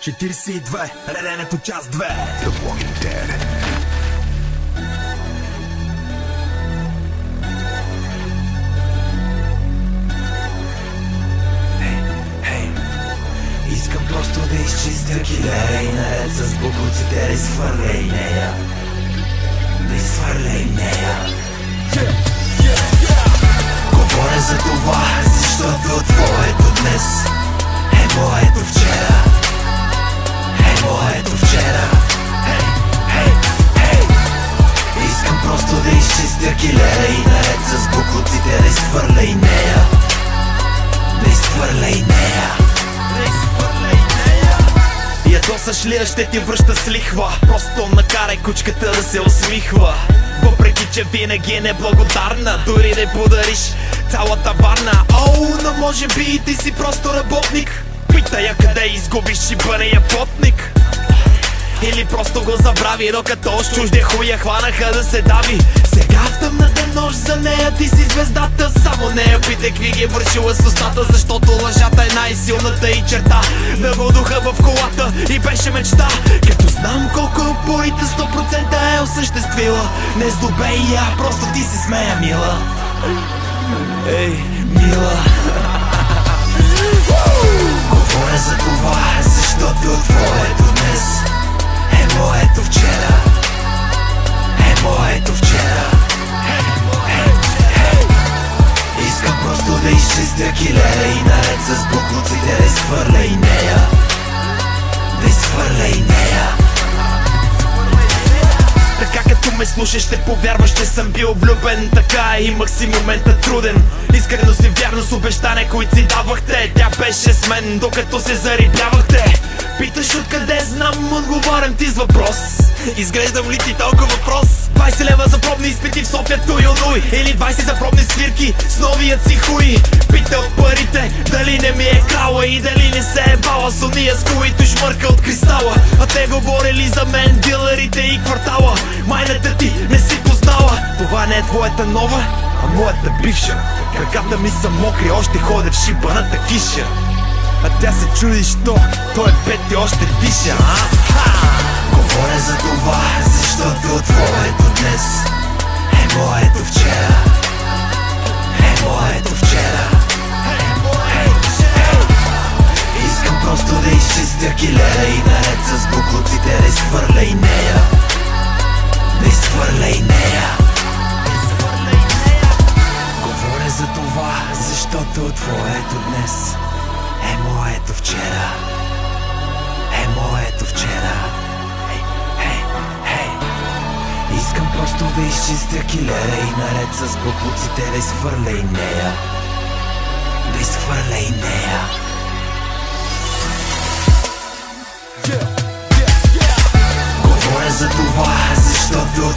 42, реденето част 2. The Walking Dead. Искам просто да изчистя килера и наред с буклуците да изхвърля и нея. Да изхвърля и нея. Говоря за това, защото твоето днес е моето вчера. Е моето вчера. Искам просто да изчистя килера и наред с буклуците да изхвърля и нея. Да изхвърля и нея. Ядосаш ли, ще ти връща с лихва. Просто накарай кучката да се усмихва. Въпреки че винаги е неблагодарна, дори да подариш цялата варна. Но може би и ти си просто работник. Питай я къде изгубиш шибания плотник. Или просто го забрави, докато с чуждия хуя хванаха да се дави. Сега в тъмната нощ за нея ти си звездата. Само нея питай какви ги е вършила с устата. Защото лъжата е най-силната и черта да го духа в колата и беше мечта. Като знам колко упорите 100% е осъществила. Не здобей я, просто ти се смея, мила. Ей, мила. Говоря за това, защото твоето днес е моето вчера. Е моето вчера. Искам просто да изчистя килера и наред с буклуците да изхвърля и нея. Да изхвърля и нея. Така като ме слушаш ще повярваш, че съм бил влюбен. Така имах си момента труден. Искрено си вярно с обещания, които си давахте. Тя беше с мен, докато се зарибявахте. Питаш откъде знам, отговарям ти с въпрос. Изглеждам ли ти толкова въпрос? 20 лева за пробни изпити в София Туйонуй. Или 20 за пробни свирки с новият си хуй. Пита от парите, дали не ми е крала и дали не се е бала с уния, с които шмърка от кристала. А те говорили за мен, дилерите и квартала. Майната ти не си познала. Това не е твоята нова, а моята бивша. Краката ми са мокри, още ходя в шибаната киша. А тя се чуди, що той е пет и още диша. Говоря за това, защото твоето днес е моето вчера. Е моето вчера. Искам просто да изчистя килера и наред с буклуците да изхвърля и нея. Да изхвърля и нея. Говоря за това, защото твоето днес е моето вчера. Е моето вчера. Искам просто да изчистя килера и наред с буклуците да изхвърля и нея. Да изхвърля и нея. Говоря за това, защото